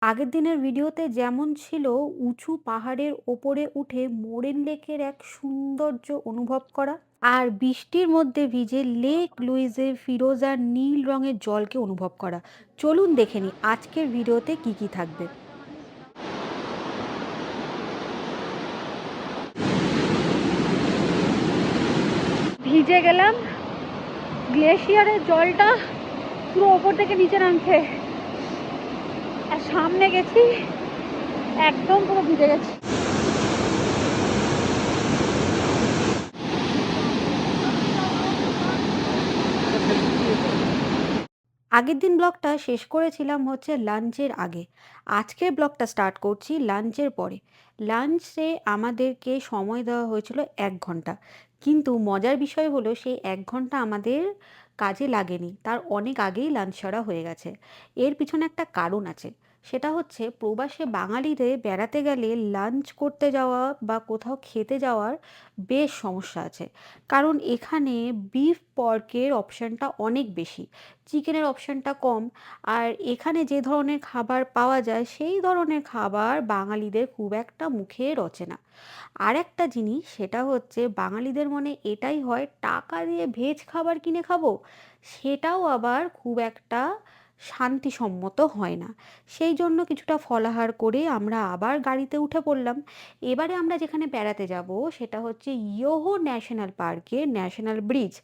আগের দিনের ভিডিওতে যেমন ছিল উঁচু পাহাড়ের ওপরে উঠে মোরেন লেকের এক সৌন্দর্য অনুভব করা, আর বৃষ্টির মধ্যে ভিজে লেক লুইসের ফিরোজা নীল রঙের জলকে অনুভব করা। চলুন দেখে নিই আজকের ভিডিওতে কি কি থাকবে। ভিজে গেলাম, গ্লেশিয়ারের জলটা পুরো ওপর থেকে নিচে নামছে, আর সামনে গেছি একদম পুরো ভিজে গেছি। আগের দিন ব্লগটা শেষ করেছিলাম হচ্ছে লাঞ্চের আগে। আজকের ব্লগটা স্টার্ট করছি লাঞ্চের পরে। লাঞ্চে আমাদেরকে সময় দেওয়া হয়েছিল 1 ঘন্টা, কিন্তু মজার বিষয় হলো সেই 1 ঘন্টা আমাদের কাজে লাগেনি, তার অনেক আগেই লাঞ্চ সারা হয়ে গেছে। এর পিছনে একটা কারণ আছে, সেটা হচ্ছে প্রবাসে বাঙালিদের বেড়াতে গেলে লাঞ্চ করতে যাওয়া বা কোথাও খেতে যাওয়ার বেশ সমস্যা আছে। কারণ এখানে বিফ পর্কের অপশানটা অনেক বেশি, চিকেনের অপশানটা কম। আর এখানে যে ধরনের খাবার পাওয়া যায় সেই ধরনের খাবার বাঙালিদের খুব একটা মুখে রচে না। আর একটা জিনিস, সেটা হচ্ছে বাঙালিদের মনে এটাই হয় টাকা দিয়ে ভেজ খাবার কিনে খাবো, সেটাও আবার খুব একটা শান্তিসম্মত হয় না। সেই জন্য কিছুটা ফলাহার করে আমরা আবার গাড়িতে উঠে পড়লাম। এবারে আমরা যেখানে বেড়াতে যাব সেটা হচ্ছে ইয়োহো ন্যাশনাল পার্কের ন্যাশনাল ব্রিজ।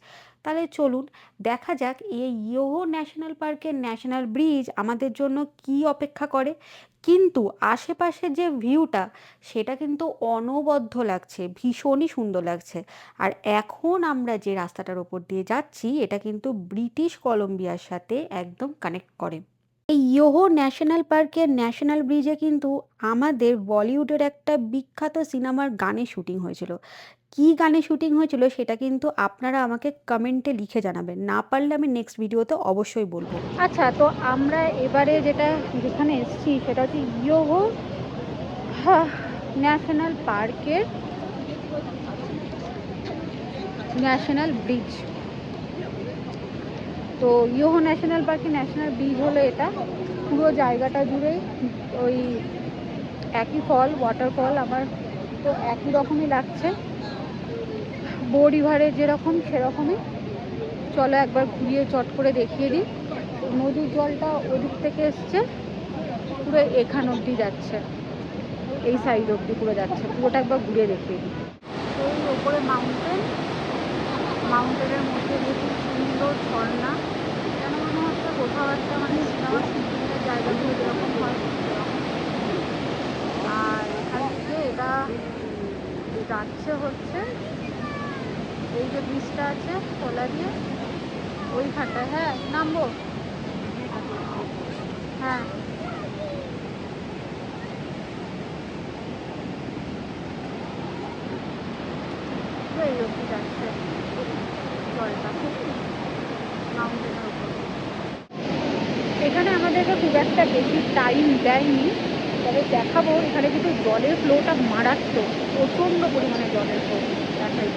তাহলে চলুন দেখা যাক এই ইয়োহো ন্যাশনাল পার্কের ন্যাশনাল ব্রিজ আমাদের জন্য কি অপেক্ষা করে। কিন্তু আশেপাশের যে ভিউটা, সেটা কিন্তু অনবদ্য লাগছে, ভীষণই সুন্দর লাগছে। আর এখন আমরা যে রাস্তাটার ওপর দিয়ে যাচ্ছি এটা কিন্তু ব্রিটিশ কলম্বিয়ার সাথে একদম কানেক্ট করে। এই ইয়োহো ন্যাশনাল পার্কের ন্যাশনাল ব্রিজে কিন্তু আমাদের বলিউডের একটা বিখ্যাত সিনেমার গানের শুটিং হয়েছিল। কী গানে শুটিং হয়েছিল সেটা কিন্তু আপনারা আমাকে কমেন্টে লিখে জানাবেন, না পারলে আমি নেক্সট ভিডিওতে অবশ্যই বলবো। আচ্ছা, তো আমরা এবারে যেখানে এসেছি সেটা হচ্ছে ইয়োহো ন্যাশনাল পার্কের ন্যাশনাল ব্রিজ। তো ইয়োহো ন্যাশনাল পার্কের ন্যাশনাল ব্রিজ হলো এটা। পুরো জায়গাটা জুড়েই ওই একই ফল, ওয়াটারফল আমার তো একই রকমই লাগছে, বো রিভারের যেরকম সেরকমই। চলো একবার ঘুরিয়ে চট করে দেখিয়ে দিই। নদীর জলটা ওদিক থেকে এসছে, পুরো এখান অবধি যাচ্ছে, এই সাইড অবধি পুরো যাচ্ছে, পুরোটা একবার ঘুরিয়ে দেখিয়ে দিই। এই ওপরে মাউন্টেন, মাউন্টেনের মধ্যে দেখি সুন্দর ঝর্ণা, যেন মনে হচ্ছে কোথাও একটা সিনেমার শুটিংয়ের জায়গাগুলো যেরকম হয় সেরকম। আর এখান থেকে এটা যাচ্ছে হচ্ছে এই যে ব্রিজটা আছে তোলা দিয়ে ওইখানটায়। হ্যাঁ, নামবো। হ্যাঁ, তো এই অবধি যাচ্ছে জলটা মাউন্টেনের উপর। এখানে আমাদেরকে খুব একটা বেশি টাইম দেয়নি, তবে দেখাবো এখানে কিন্তু জলের ফ্লোটা মারাত্মক, প্রচণ্ড পরিমাণে জলের ফ্লো দেখাই।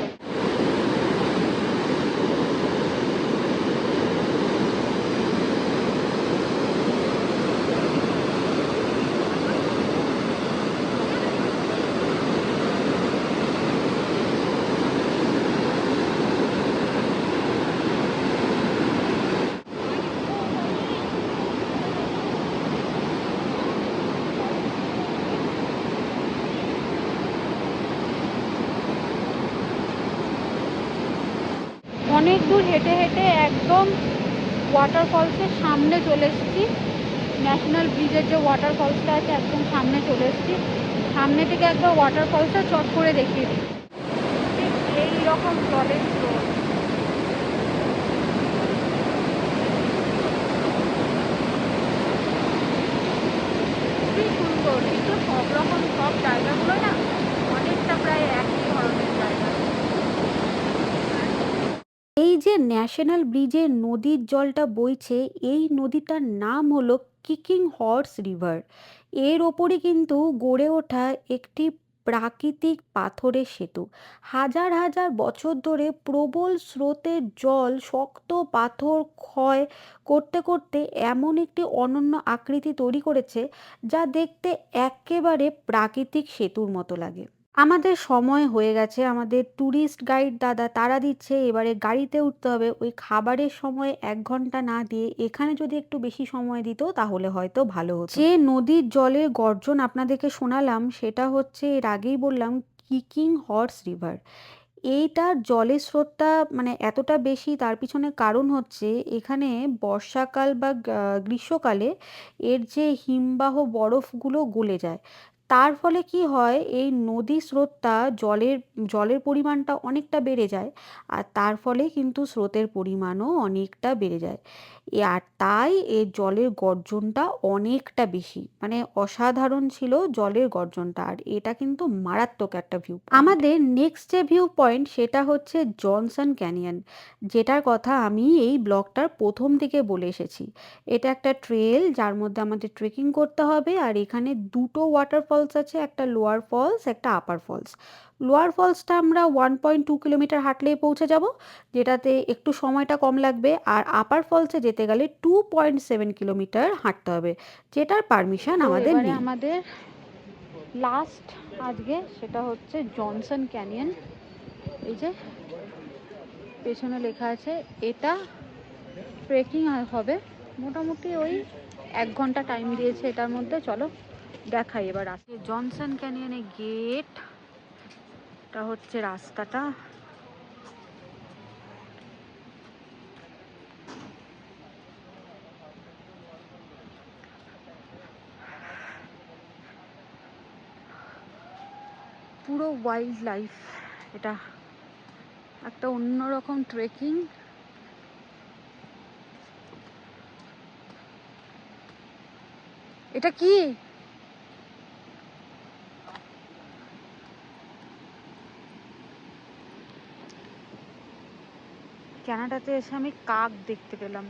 অনেক দূর হেঁটে হেঁটে একদম ওয়াটারফলসের সামনে চলে এসেছি। ন্যাশনাল ব্রিজের যে ওয়াটারফলসটা আছে একদম সামনে চলে এসেছি। সামনে থেকে একবার ওয়াটারফলসটা চট করে দেখিয়ে দিই। ঠিক এইরকম জলের স্রোত, খুবই সুন্দর। কিন্তু সব রকম সব জায়গাগুলো না অনেকটা প্রায় একই ধরনের জায়গা। এই যে ন্যাশনাল ব্রিজে নদীর জলটা বইছে, এই নদীটার নাম হলো কিকিং হর্স রিভার। এর ওপরে কিন্তু গড়ে ওঠা একটি প্রাকৃতিক পাথরের সেতু। হাজার হাজার বছর ধরে প্রবল স্রোতের জল শক্ত পাথর ক্ষয় করতে করতে এমন একটি অনন্য আকৃতি তৈরি করেছে যা দেখতে একেবারে প্রাকৃতিক সেতুর মতো লাগে। আমাদের সময় হয়ে গেছে, আমাদের ট্যুরিস্ট গাইড দাদা তাড়া দিচ্ছে, এবারে গাড়িতে উঠতে হবে। ওই খাবারের সময় ১ ঘন্টা না দিয়ে এখানে যদি একটু বেশি সময় দিত তাহলে হয়তো ভালো হতো। যে নদীর জলের গর্জন আপনাদেরকে শোনালাম সেটা হচ্ছে, এর আগেই বললাম, কিকিং হর্স রিভার। এইটার জলের স্রোতটা মানে এতটা বেশি, তার পিছনে কারণ হচ্ছে এখানে বর্ষাকাল বা গ্রীষ্মকালে এর যে হিমবাহ বরফগুলো গলে যায়। তার ফলে কি হয়, এই নদীর স্রোতটা জলের জলের পরিমাণটা অনেকটা বেড়ে যায়। আর তার ফলে কিন্তু স্রোতের পরিমাণও অনেকটা বেড়ে যায়। আর তাই এর জলের গর্জনটা অনেকটা বেশি, মানে অসাধারণ ছিল জলের গর্জনটা। আর এটা কিন্তু মারাত্মক একটা ভিউ। আমাদের নেক্সট যে ভিউ পয়েন্ট সেটা হচ্ছে জনসন ক্যানিয়ন, যেটার কথা আমি এই ব্লগটার প্রথম থেকে বলে এসেছি। এটা একটা ট্রেল যার মধ্যে আমাদের ট্রেকিং করতে হবে। আর এখানে দুটো ওয়াটারফলস আছে, একটা লোয়ার ফলস একটা আপার ফলস। লোয়ার ফলসটা আমরা 1.2 কিলোমিটার হাঁটলেই পৌঁছে যাব, যেটাতে একটু সময়টা কম লাগবে। আর আপার ফলসে যেতে গেলে 2.7 কিলোমিটার হাঁটতে হবে, যেটার পারমিশন আমাদের নেই। আমাদের লাস্ট আজকে সেটা হচ্ছে জনসন ক্যানিয়ন। এই যে পেছনে লেখা আছে, এটা ট্রেকিং হবে মোটামুটি ওই 1 ঘন্টা টাইম দিয়েছে এটার মধ্যে। চলো দেখাই এবার আসছে জনসন ক্যানিয়নের গেট। এটা হচ্ছে রাস্তাটা। পুরো ওয়াইল্ড লাইফ, এটা একটা অন্যরকম ট্রেকিং। এটা কি কানাডাতে এসে আমি কাক দেখতে পেলাম,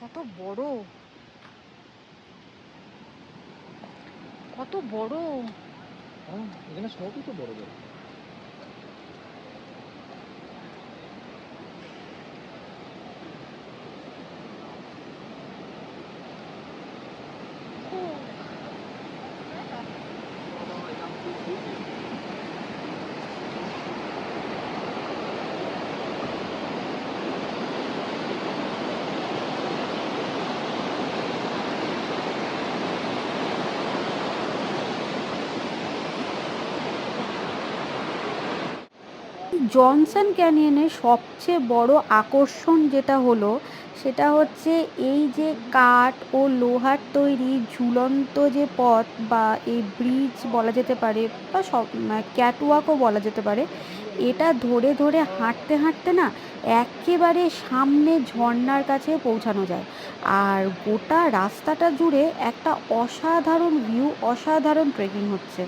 কত বড় কত বড়। এখানে সবই তো বড় বড়। জনসন ক্যানিয়নের সবচেয়ে বড় আকর্ষণ যেটা হলো সেটা হচ্ছে এই যে কাঠ ও লোহার তৈরি ঝুলন্ত যে পথ বা এই ব্রিজ বলা যেতে পারে, বা সব ক্যাটওয়াকও বলা যেতে পারে। এটা ধরে ধরে হাঁটতে হাঁটতে না একেবারে সামনে ঝর্ণার কাছে পৌঁছানো যায়। আর গোটা রাস্তাটা জুড়ে একটা অসাধারণ ভিউ, অসাধারণ ট্রেকিং হচ্ছে।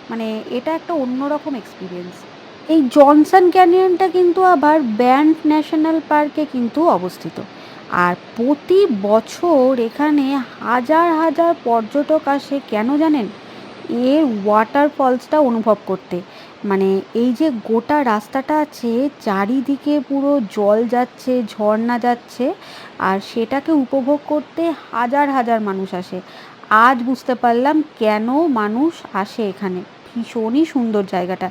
মানে এটা একটা অন্যরকম এক্সপিরিয়েন্স। এই জনসন ক্যানিয়নটা কিন্তু আবার ব্যান্ড ন্যাশনাল পার্কে কিন্তু অবস্থিত। আর প্রতি বছর এখানে হাজার হাজার পর্যটক আসে, কেন জানেন? এর ওয়াটারফলসটা অনুভব করতে। মানে এই যে গোটা রাস্তাটা আছে, চারিদিকে পুরো জল যাচ্ছে, ঝর্ণা যাচ্ছে, আর সেটাকে উপভোগ করতে হাজার হাজার মানুষ আসে। আজ বুঝতে পারলাম কেন মানুষ আসে এখানে। ভীষণই সুন্দর জায়গাটা।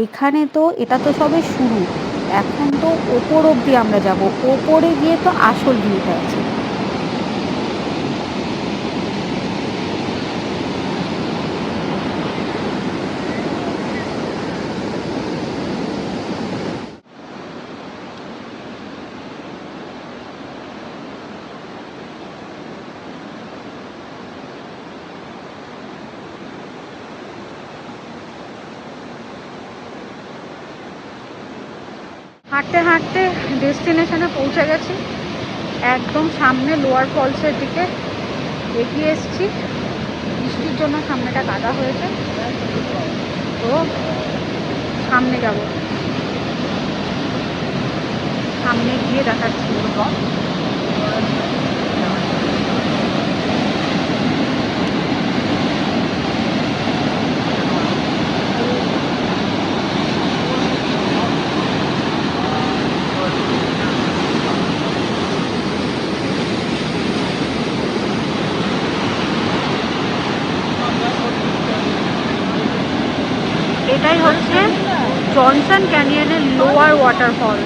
এখানে তো এটা তো সবে শুরু, এখন তো ওপর অবধি আমরা যাব, ওপরে গিয়ে তো আসল ভিউটা আছে। হাঁটতে হাঁটতে ডেস্টিনেশনে পৌঁছে গেছি, একদম সামনে লোয়ার ফলসের দিকে এগিয়ে এসেছি। বৃষ্টির জন্য সামনেটা কাদা হয়েছে, তো সামনে যাব, সামনে গিয়ে দেখাচ্ছি। এটাই হচ্ছে জনসন ক্যানিয়নের লোয়ার ওয়াটারফল।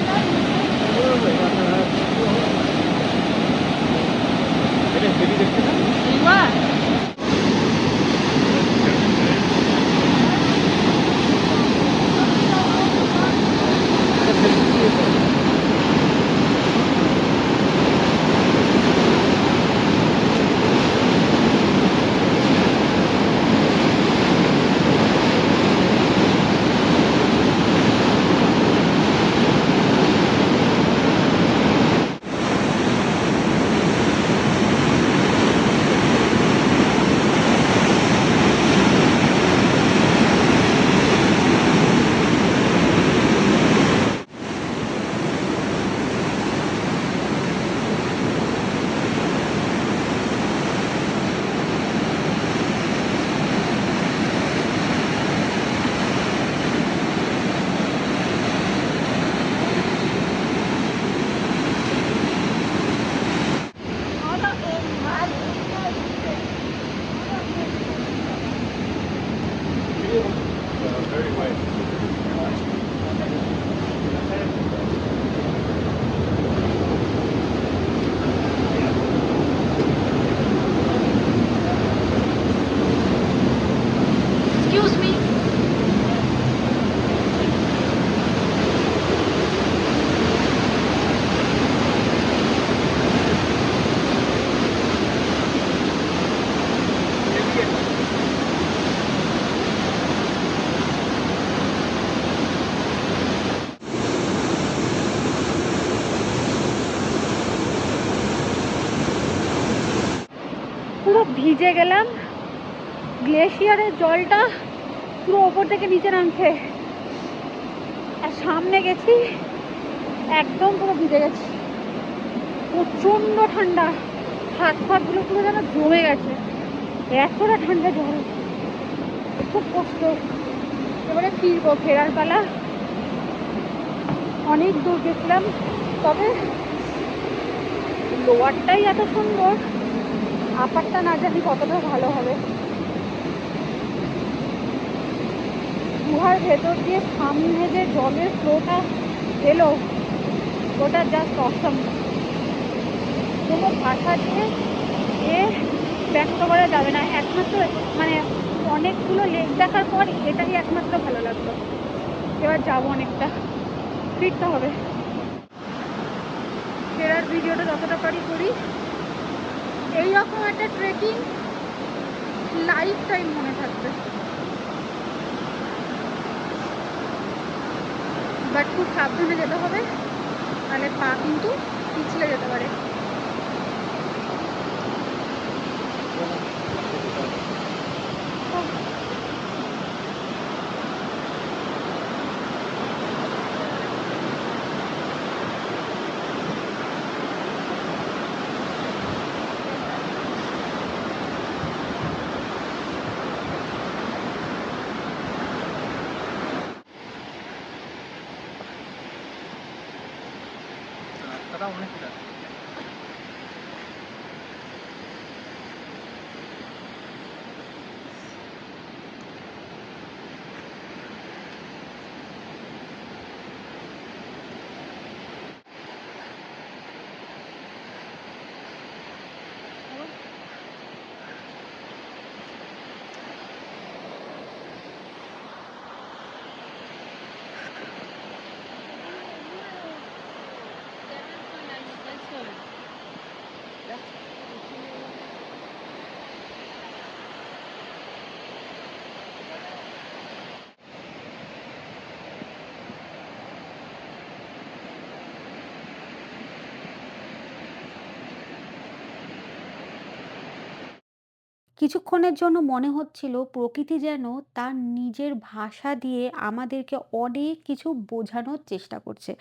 Excuse me. পুরো ভিজে গেলাম, গ্লেশিয়ারের জলটা পুরো ওপর থেকে নিচে নামছে, আর সামনে গেছি একদম পুরো ভিজে গেছি, প্রচণ্ড ঠান্ডা, হাত ফাতগুলো পুরো যেন জমে গেছে, এতটা ঠান্ডা জল, খুব কষ্ট। এবারে ফিরবো, ফেরার পালা। অনেক দূর গেছিলাম, তবে লোয়ারটাই এত সুন্দর, আপারটা না জানি কতটা ভালো হবে। গুহার ভেতর দিয়ে সামনে যে জলের ফ্লোটা এলো, ওটা জাস্ট অসম, কোনো ভাষা দিয়ে ব্যক্ত করা যাবে না। একমাত্র মানে অনেকগুলো লেক দেখার পর এটাই একমাত্র ভালো লাগলো। এবার যাবো, অনেকটা ফিরতে হবে। ফেরার ভিডিওটা যতটা পারি করি। এইরকম একটা ট্রেকিং লাইফ টাইম মনে থাকবে, বাট খুব সাবধানে যেতে হবে, তাহলে পা কিন্তু পিছলে যেতে পারে। কিছুক্ষণের জন্য মনে হচ্ছিল প্রকৃতি যেন তার নিজের ভাষা দিয়ে আমাদেরকে অনেক কিছু বোঝানোর চেষ্টা করছে।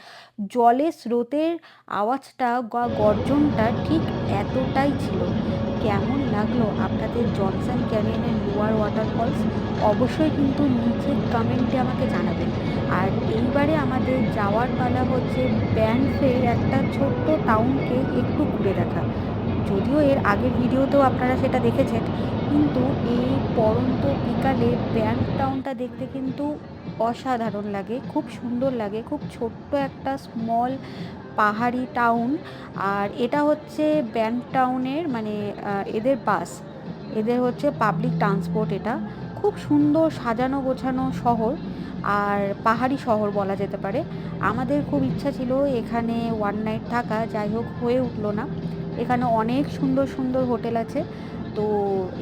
জলের স্রোতের আওয়াজটা বা গর্জনটা ঠিক এতটাই ছিল। কেমন লাগলো আপনাদের জনসন ক্যানিয়নের লোয়ার ওয়াটারফলস? অবশ্যই কিন্তু নিচে কমেন্টে আমাকে জানাবেন। আর এইবারে আমাদের যাওয়ার পালা হচ্ছে ব্যানফের একটা ছোট্ট টাউনকে একটু ঘুরে দেখা। যদিও এর আগের ভিডিওতেও আপনারা সেটা দেখেছেন, কিন্তু এই পড়ন্ত বিকালে ব্যাংক টাউনটা দেখতে কিন্তু অসাধারণ লাগে, খুব সুন্দর লাগে, খুব ছোট্ট একটা স্মল পাহাড়ি টাউন। আর এটা হচ্ছে ব্যাংক টাউনের মানে এদের বাস, এদের হচ্ছে পাবলিক ট্রান্সপোর্ট। এটা খুব সুন্দর সাজানো গোছানো শহর, আর পাহাড়ি শহর বলা যেতে পারে। আমাদের খুব ইচ্ছা ছিল এখানে ওয়ান নাইট থাকা, যাই হোক হয়ে উঠলো না। এখানে অনেক সুন্দর সুন্দর হোটেল আছে। তো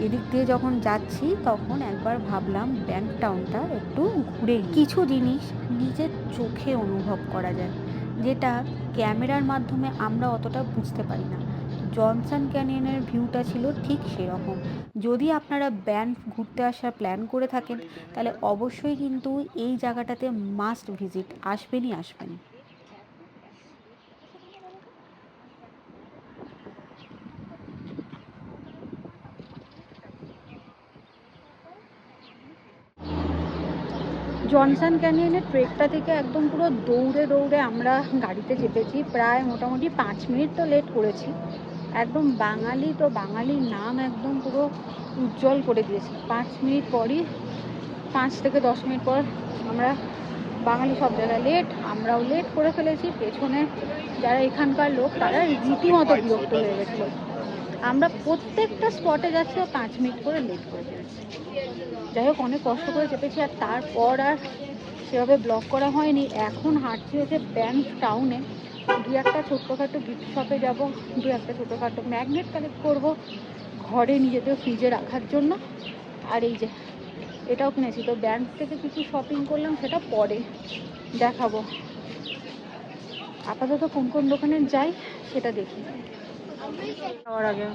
এদিক দিয়ে যখন যাচ্ছি তখন একবার ভাবলাম ব্যাংক টাউনটা একটু ঘুরে কিছু জিনিস নিজের চোখে অনুভব করা যায়, যেটা ক্যামেরার মাধ্যমে আমরা অতটা বুঝতে পারি না। জনসন ক্যানিয়নের ভিউটা ছিল ঠিক সেরকম। যদি আপনারা ব্যান্ড ঘুরতে আসার প্ল্যান করে থাকেন, তাহলে অবশ্যই কিন্তু এই জায়গাটাতে মাস্ট ভিজিট, আসবেনই আসবেন। জনসন ক্যানিয়নের ট্রেকটা থেকে একদম পুরো দৌড়ে দৌড়ে আমরা গাড়িতে চেপেছি, প্রায় মোটামুটি 5 মিনিট তো লেট করেছি। একদম বাঙালি তো বাঙালির নাম একদম পুরো উজ্জ্বল করে দিয়েছি। 5 মিনিট পরই, 5 থেকে 10 মিনিট পর আমরা বাঙালি সব জায়গায় লেট, আমরাও লেট করে ফেলেছি। পেছনে যারা এখানকার লোক তারা রীতিমতো বিরক্ত হয়ে গেছিলো। আমরা প্রত্যেকটা স্পটে যাচ্ছি 5 মিনিট করে লেট করে ফেলেছি। যাই হোক অনেক কষ্ট করে চেপেছি, আর তারপর আর সেভাবে ব্লগ করা হয়নি। এখন হাঁটছি হচ্ছে ব্যাংক টাউনে, দু একটা ছোট্টখাটো গিফট শপে যাব, দু একটা ছোটোখাটো ম্যাগনেট কালেক্ট করব ঘরে নিজেদের ফ্রিজে রাখার জন্য। আর এই যে এটাও কিনেছি। তো ব্যাংক থেকে কিছু শপিং করলাম, সেটা পরে দেখাবো। আপাতত কোন কোন দোকানে যাই সেটা দেখি যাওয়ার আগে।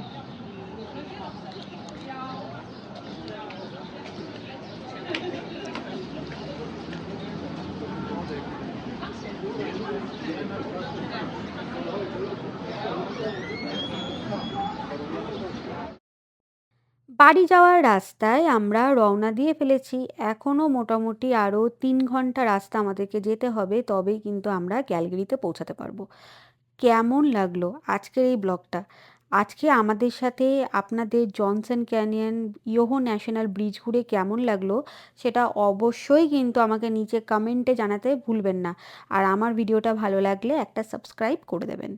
বাড়ি যাওয়ার রাস্তায় আমরা রওনা দিয়ে ফেলেছি। এখনও মোটামুটি আরও 3 ঘন্টা রাস্তা আমাদেরকে যেতে হবে, তবেই কিন্তু আমরা ক্যালগেরিতে পৌঁছাতে পারবো। কেমন লাগলো আজকের এই ব্লগটা? আজকে আমাদের সাথে আপনাদের জনসন ক্যানিয়ন ইয়োহো ন্যাশনাল ব্রিজ ঘুরে কেমন লাগলো সেটা অবশ্যই কিন্তু আমাকে নিচে কমেন্টে জানাতে ভুলবেন না। আর আমার ভিডিওটা ভালো লাগলে একটা সাবস্ক্রাইব করে দেবেন।